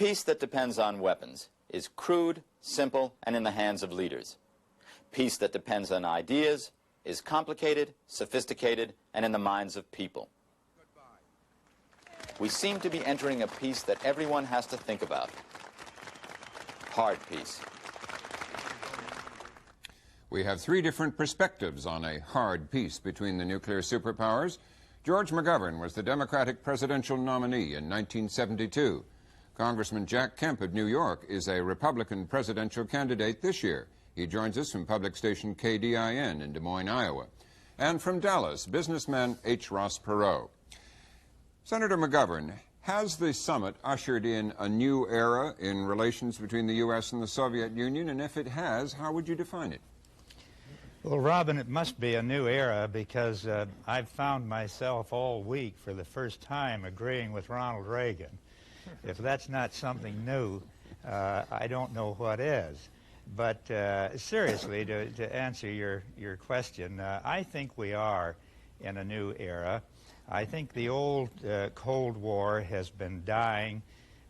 Peace that depends on weapons is crude, simple, and in the hands of leaders. Peace that depends on ideas is complicated, sophisticated, and in the minds of people. We seem to be entering a peace that everyone has to think about. Hard peace. We have three different perspectives on a hard peace between the nuclear superpowers. George McGovern was the Democratic presidential nominee in 1972. Congressman Jack Kemp of New York is a Republican presidential candidate this year. He joins us from public station KDIN in Des Moines, Iowa. And from Dallas, businessman H. Ross Perot. Senator McGovern, has the summit ushered in a new era in relations between the U.S. and the Soviet Union? And if it has, how would you define it? Well, Robin, it must be a new era because I've found myself all week for the first time agreeing with Ronald Reagan. If that's not something new, I don't know what is. But seriously, to answer your question, I think we are in a new era. I think the old Cold War has been dying,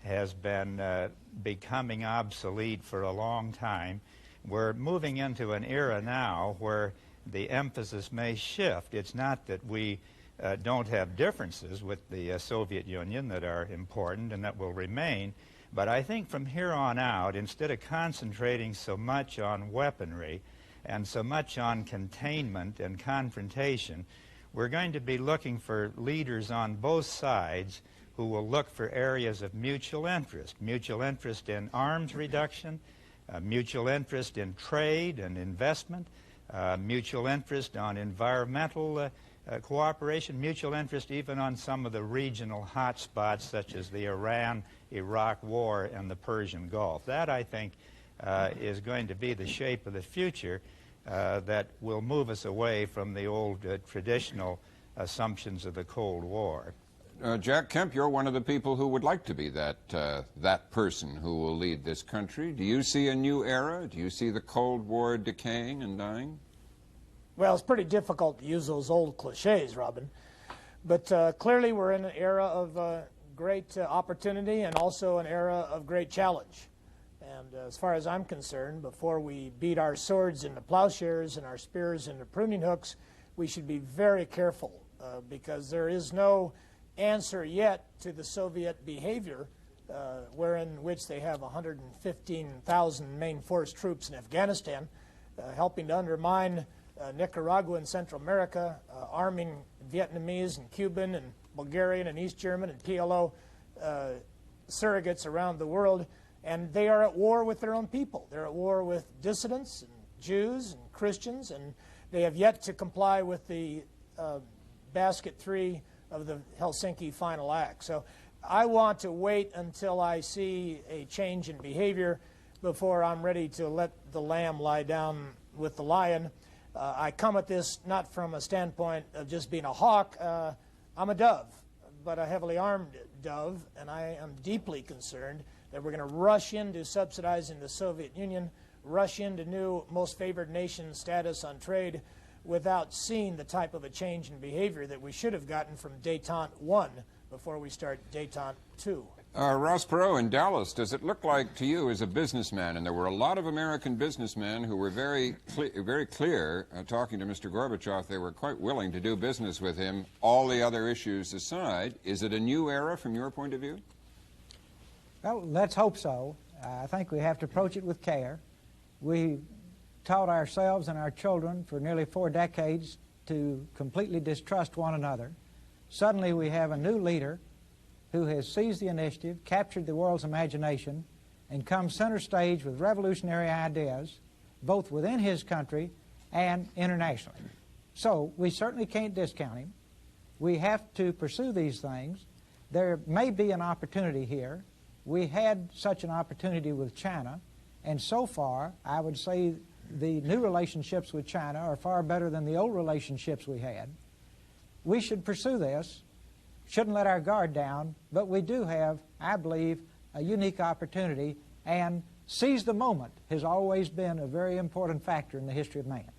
has been becoming obsolete for a long time. We're moving into an era now where the emphasis may shift. It's not that we don't have differences with the Soviet Union that are important and that will remain, but I think from here on out, instead of concentrating so much on weaponry and so much on containment and confrontation, we're going to be looking for leaders on both sides who will look for areas of mutual interest in arms reduction, mutual interest in trade and investment, mutual interest on environmental cooperation, mutual interest even on some of the regional hotspots such as the Iran-Iraq war and the Persian Gulf. That, I think, is going to be the shape of the future that will move us away from the old traditional assumptions of the Cold War. Jack Kemp, you're one of the people who would like to be that person who will lead this country. Do you see a new era? Do you see the Cold War decaying and dying? Well, it's pretty difficult to use those old cliches, Robin. But clearly we're in an era of great opportunity and also an era of great challenge. And as far as I'm concerned, before we beat our swords into plowshares and our spears into pruning hooks, we should be very careful because there is no answer yet to the Soviet behavior wherein which they have 115,000 main force troops in Afghanistan helping to undermine Nicaragua and Central America, arming Vietnamese and Cuban and Bulgarian and East German and PLO surrogates around the world, and they are at war with their own people. They're at war with dissidents and Jews and Christians, and they have yet to comply with the basket 3 of the Helsinki Final Act. So I want to wait until I see a change in behavior before I'm ready to let the lamb lie down with the lion. I come at this not from a standpoint of just being a hawk. I'm a dove, but a heavily armed dove, and I am deeply concerned that we're going to rush into subsidizing the Soviet Union, rush into new most favored nation status on trade without seeing the type of a change in behavior that we should have gotten from détente 1 before we start détente 2. Ross Perot in Dallas, does it look like to you as a businessman, and there were a lot of American businessmen who were very clear talking to Mr. Gorbachev, they were quite willing to do business with him, all the other issues aside. Is it a new era from your point of view? Well, let's hope so. I think we have to approach it with care. We taught ourselves and our children for nearly 4 decades to completely distrust one another. Suddenly we have a new leader who has seized the initiative, captured the world's imagination, and come center stage with revolutionary ideas, both within his country and internationally. So we certainly can't discount him. We have to pursue these things. There may be an opportunity here. We had such an opportunity with China, and so far I would say the new relationships with China are far better than the old relationships we had. We should pursue this, shouldn't let our guard down, but we do have, I believe, a unique opportunity, and seize the moment has always been a very important factor in the history of man.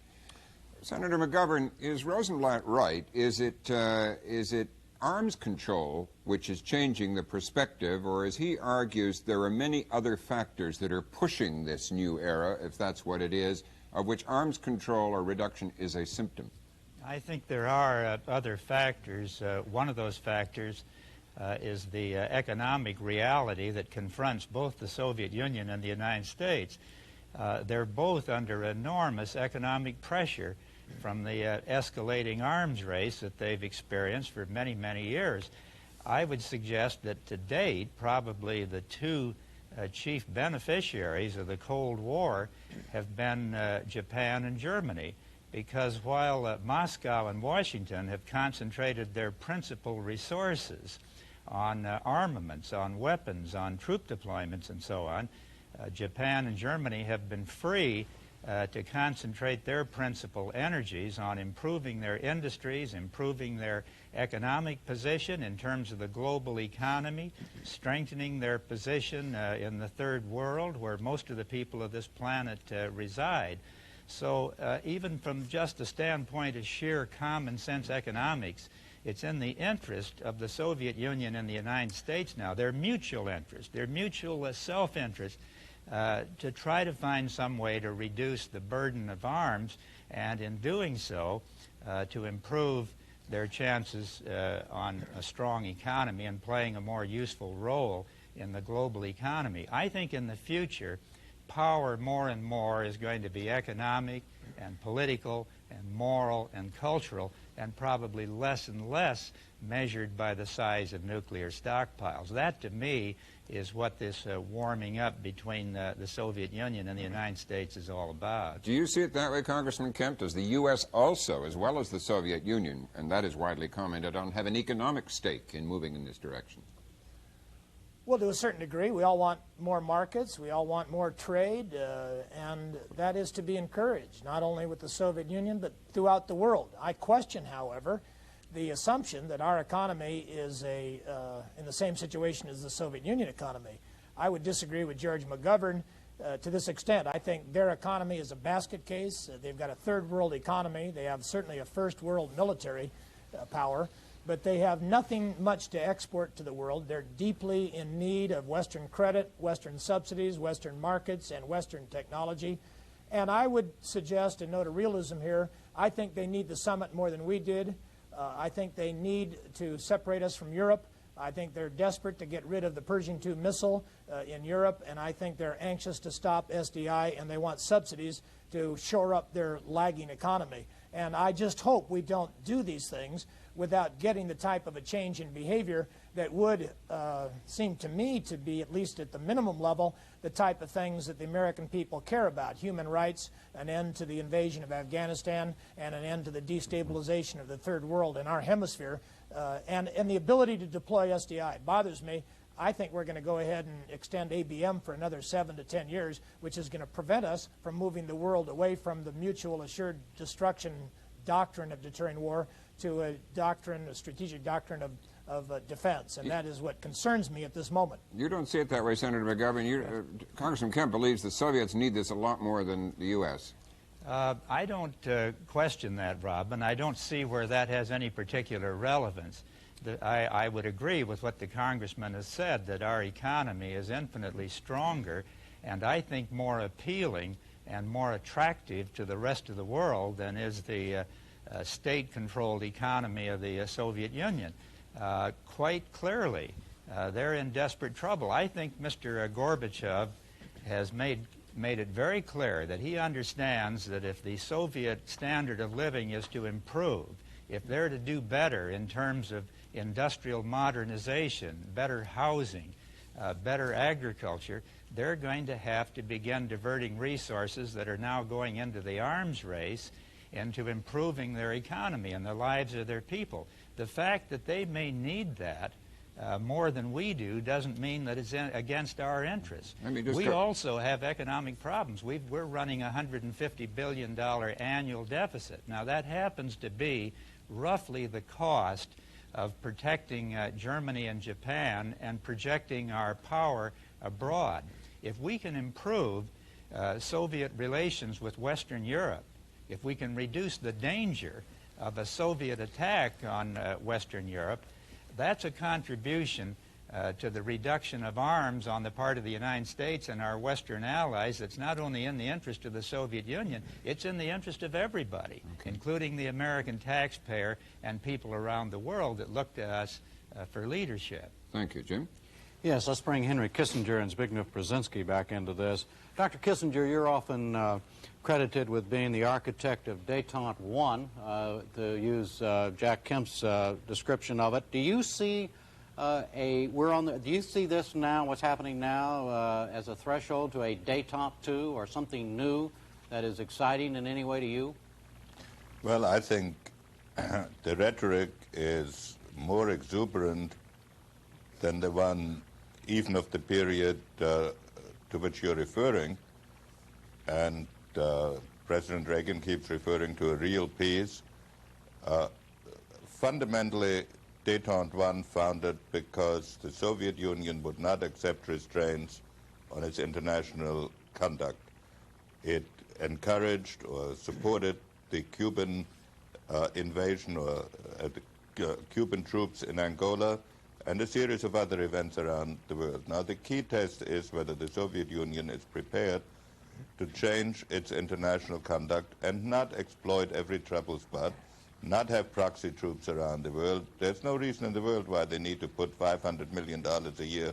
Senator McGovern, is Rosenblatt right? Is it arms control which is changing the perspective, or as he argues, there are many other factors that are pushing this new era, if that's what it is, of which arms control or reduction is a symptom? I think there are other factors. One of those factors is the economic reality that confronts both the Soviet Union and the United States. They're both under enormous economic pressure from the escalating arms race that they've experienced for many, many years. I would suggest that to date, probably the two chief beneficiaries of the Cold War have been Japan and Germany, because while Moscow and Washington have concentrated their principal resources on armaments, on weapons, on troop deployments, and so on, Japan and Germany have been free to concentrate their principal energies on improving their industries, improving their economic position in terms of the global economy, strengthening their position in the third world where most of the people of this planet reside. So even from just the standpoint of sheer common sense economics, it's in the interest of the Soviet Union and the United States now, their mutual interest, their mutual self-interest, to try to find some way to reduce the burden of arms, and in doing so, to improve their chances on a strong economy and playing a more useful role in the global economy. I think in the future, power more and more is going to be economic and political and moral and cultural, and probably less and less measured by the size of nuclear stockpiles. That, to me, is what this warming up between the Soviet Union and the United States is all about. Do you see it that way, Congressman Kemp? Does the U.S. also, as well as the Soviet Union, and that is widely commented on, have an economic stake in moving in this direction? Well, to a certain degree, we all want more markets, we all want more trade, and that is to be encouraged, not only with the Soviet Union, but throughout the world. I question, however, the assumption that our economy is in the same situation as the Soviet Union economy. I would disagree with George McGovern to this extent. I think their economy is a basket case. They've got a third world economy. They have certainly a first world military power, but they have nothing much to export to the world. They're deeply in need of Western credit, Western subsidies, Western markets, and Western technology. And I would suggest, and note a realism here, I think they need the summit more than we did. I think they need to separate us from Europe. I think they're desperate to get rid of the Pershing II missile in Europe, and I think they're anxious to stop SDI, and they want subsidies to shore up their lagging economy. And I just hope we don't do these things without getting the type of a change in behavior that would seem to me to be, at least at the minimum level, the type of things that the American people care about: human rights, an end to the invasion of Afghanistan, and an end to the destabilization of the third world in our hemisphere, and the ability to deploy SDI. It bothers me. I think we're going to go ahead and extend ABM for another 7 to 10 years, which is going to prevent us from moving the world away from the mutual assured destruction doctrine of deterring war to a doctrine, a strategic doctrine of defense, and that is what concerns me at this moment. You don't see it that way, Senator McGovern. Congressman Kemp believes the Soviets need this a lot more than the U.S. I don't question that, Rob, and I don't see where that has any particular relevance. I would agree with what the congressman has said, that our economy is infinitely stronger and I think more appealing and more attractive to the rest of the world than is the state-controlled economy of the Soviet Union. Quite clearly, they're in desperate trouble. I think Mr. Gorbachev has made it very clear that he understands that if the Soviet standard of living is to improve, if they're to do better in terms of industrial modernization, better housing, better agriculture, they're going to have to begin diverting resources that are now going into the arms race into improving their economy and the lives of their people. The fact that they may need that more than we do doesn't mean that it's against our interests. We also have economic problems. We're running a $150 billion annual deficit. Now, that happens to be roughly the cost of protecting Germany and Japan and projecting our power abroad. If we can improve Soviet relations with Western Europe, if we can reduce the danger of a Soviet attack on Western Europe, that's a contribution to the reduction of arms on the part of the United States and our Western allies that's not only in the interest of the Soviet Union, it's in the interest of everybody, including the American taxpayer and people around the world that look to us for leadership. Thank you, Jim. Yes, let's bring Henry Kissinger and Zbigniew Brzezinski back into this. Dr. Kissinger, you're often credited with being the architect of Détente 1, to use Jack Kemp's description of it. Do you see do you see this now, what's happening now, as a threshold to a Détente 2 or something new that is exciting in any way to you? Well, I think the rhetoric is more exuberant than the one even of the period to which you're referring. And President Reagan keeps referring to a real peace. Fundamentally, Détente 1 founded because the Soviet Union would not accept restraints on its international conduct. It encouraged or supported the Cuban invasion or the Cuban troops in Angola and a series of other events around the world. Now, the key test is whether the Soviet Union is prepared to change its international conduct and not exploit every trouble spot, not have proxy troops around the world. There's no reason in the world why they need to put $500 million a year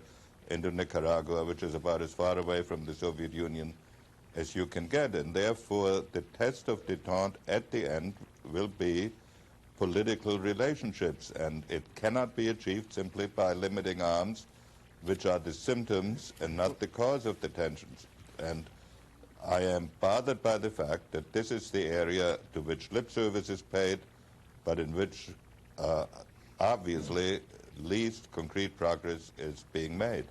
into Nicaragua, which is about as far away from the Soviet Union as you can get. And therefore, the test of détente at the end will be political relationships, and it cannot be achieved simply by limiting arms, which are the symptoms and not the cause of the tensions. And I am bothered by the fact that this is the area to which lip service is paid, but in which obviously least concrete progress is being made.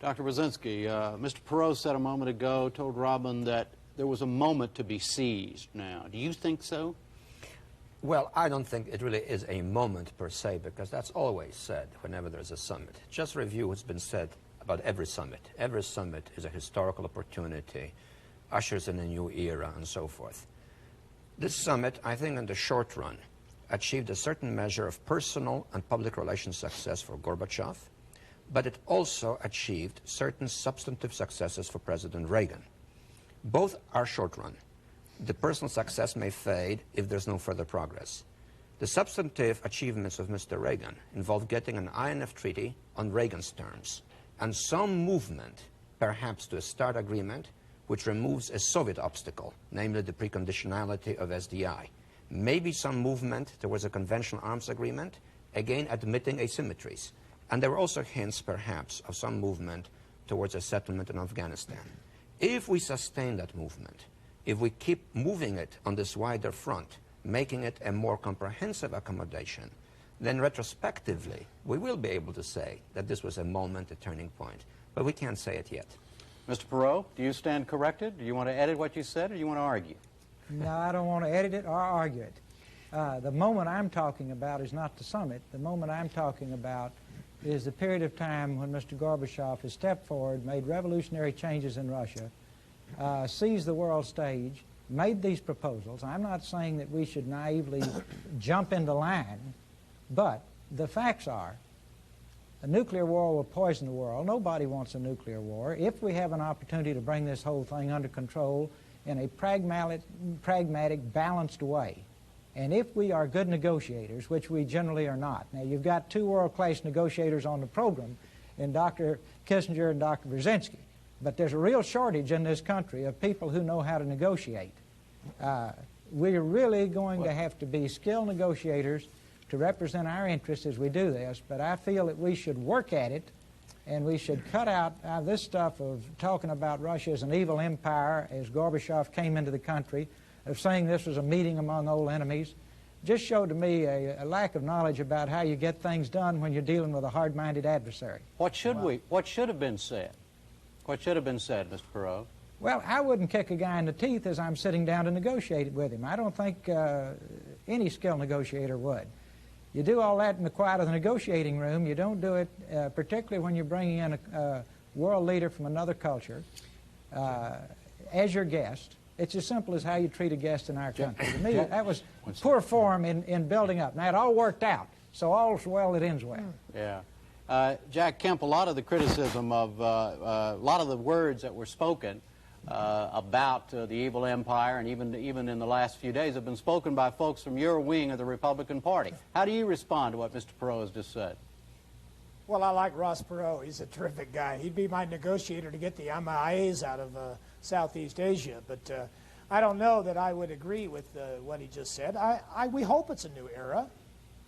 Dr. Brzezinski, Mr. Perot said a moment ago, told Robin that there was a moment to be seized now. Do you think so? Well, I don't think it really is a moment per se, because that's always said whenever there's a summit. Just review what's been said about every summit. Every summit is a historical opportunity, ushers in a new era, and so forth. This summit, I think, in the short run, achieved a certain measure of personal and public relations success for Gorbachev, but it also achieved certain substantive successes for President Reagan. Both are short run. The personal success may fade if there's no further progress. The substantive achievements of Mr. Reagan involved getting an INF treaty on Reagan's terms and some movement, perhaps to a START agreement, which removes a Soviet obstacle, namely the preconditionality of SDI. Maybe some movement towards a conventional arms agreement, again admitting asymmetries. And there were also hints, perhaps, of some movement towards a settlement in Afghanistan. If we sustain that movement, if we keep moving it on this wider front, making it a more comprehensive accommodation, then retrospectively, we will be able to say that this was a moment, a turning point. But we can't say it yet. Mr. Perot, do you stand corrected? Do you want to edit what you said, or do you want to argue? No, I don't want to edit it or argue it. The moment I'm talking about is not the summit. The moment I'm talking about is the period of time when Mr. Gorbachev has stepped forward, made revolutionary changes in Russia, seized the world stage, made these proposals. I'm not saying that we should naively jump into line, but the facts are a nuclear war will poison the world. Nobody wants a nuclear war. If we have an opportunity to bring this whole thing under control in a pragmatic, balanced way, and if we are good negotiators, which we generally are not. Now, you've got two world-class negotiators on the program in Dr. Kissinger and Dr. Brzezinski, but there's a real shortage in this country of people who know how to negotiate. We're really going to have to be skilled negotiators to represent our interests as we do this, but I feel that we should work at it, and we should cut out this stuff of talking about Russia as an evil empire as Gorbachev came into the country, of saying this was a meeting among old enemies. Just showed to me a lack of knowledge about how you get things done when you're dealing with a hard-minded adversary. What should have been said? What should have been said, Mr. Perot? Well, I wouldn't kick a guy in the teeth as I'm sitting down to negotiate it with him. I don't think any skilled negotiator would. You do all that in the quiet of the negotiating room. You don't do it particularly when you're bringing in a world leader from another culture as your guest. It's as simple as how you treat a guest in our country. To me, that was poor form in building up. Now, it all worked out. So all's well that ends well. Yeah. Jack Kemp, a lot of the criticism of a lot of the words that were spoken about the evil empire, and even in the last few days, have been spoken by folks from your wing of the Republican Party. How do you respond to what Mr. Perot has just said? Well, I like Ross Perot. He's a terrific guy. He'd be my negotiator to get the MIAs out of Southeast Asia. But I don't know that I would agree with what he just said. We hope it's a new era.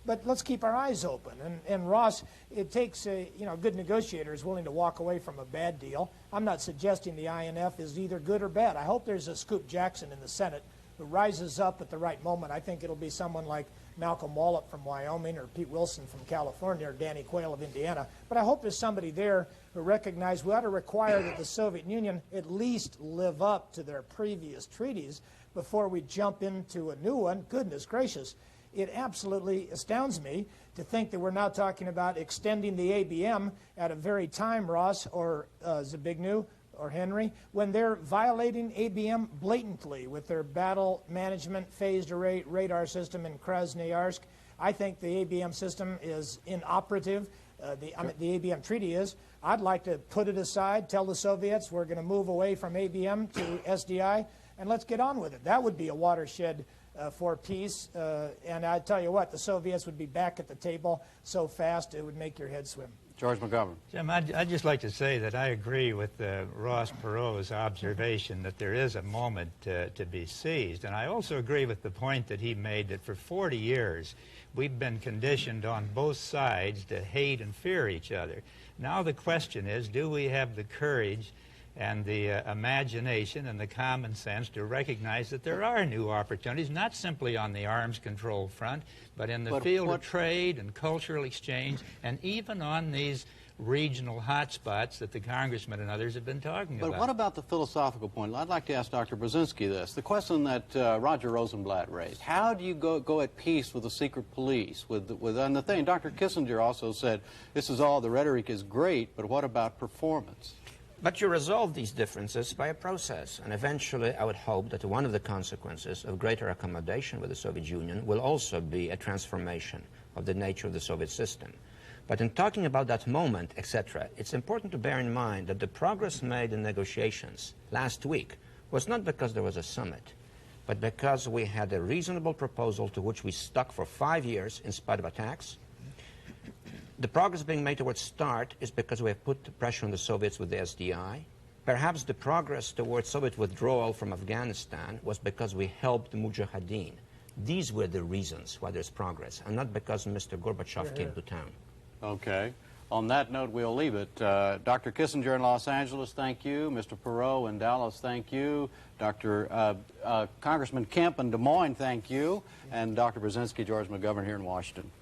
But let's keep our eyes open. And Ross, it takes a good negotiator is willing to walk away from a bad deal. I'm not suggesting the INF is either good or bad. I hope there's a Scoop Jackson in the Senate who rises up at the right moment. I think it'll be someone like Malcolm Wallop from Wyoming, or Pete Wilson from California, or Danny Quayle of Indiana. But I hope there's somebody there who recognizes we ought to require that the Soviet Union at least live up to their previous treaties before we jump into a new one. Goodness gracious. It absolutely astounds me to think that we're now talking about extending the ABM at a very time, Ross or Zbigniew or Henry, when they're violating ABM blatantly with their battle management phased array radar system in Krasnoyarsk. I think the ABM system is inoperative. The ABM treaty is. I'd like to put it aside, tell the Soviets we're going to move away from ABM to SDI, and let's get on with it. That would be a watershed for peace, and I tell you what, the Soviets would be back at the table so fast it would make your head swim. George McGovern. Jim, I'd just like to say that I agree with Ross Perot's observation that there is a moment to be seized, and I also agree with the point that he made that for 40 years we've been conditioned on both sides to hate and fear each other. Now the question is, do we have the courage and the imagination and the common sense to recognize that there are new opportunities, not simply on the arms control front, but in the field of trade and cultural exchange, and even on these regional hotspots that the congressman and others have been talking about. But what about the philosophical point? I'd like to ask Dr. Brzezinski this. The question that Roger Rosenblatt raised. How do you go at peace with the secret police? And the thing, Dr. Kissinger also said, this is all, the rhetoric is great, but what about performance? But you resolve these differences by a process, and eventually I would hope that one of the consequences of greater accommodation with the Soviet Union will also be a transformation of the nature of the Soviet system. But in talking about that moment, etc., it's important to bear in mind that the progress made in negotiations last week was not because there was a summit, but because we had a reasonable proposal to which we stuck for 5 years in spite of attacks. The progress being made towards START is because we have put pressure on the Soviets with the SDI. Perhaps the progress towards Soviet withdrawal from Afghanistan was because we helped the Mujahideen. These were the reasons why there's progress, and not because Mr. Gorbachev came to town. Okay. On that note, we'll leave it. Dr. Kissinger in Los Angeles, thank you. Mr. Perot in Dallas, thank you. Congressman Kemp in Des Moines, thank you. And Dr. Brzezinski, George McGovern here in Washington.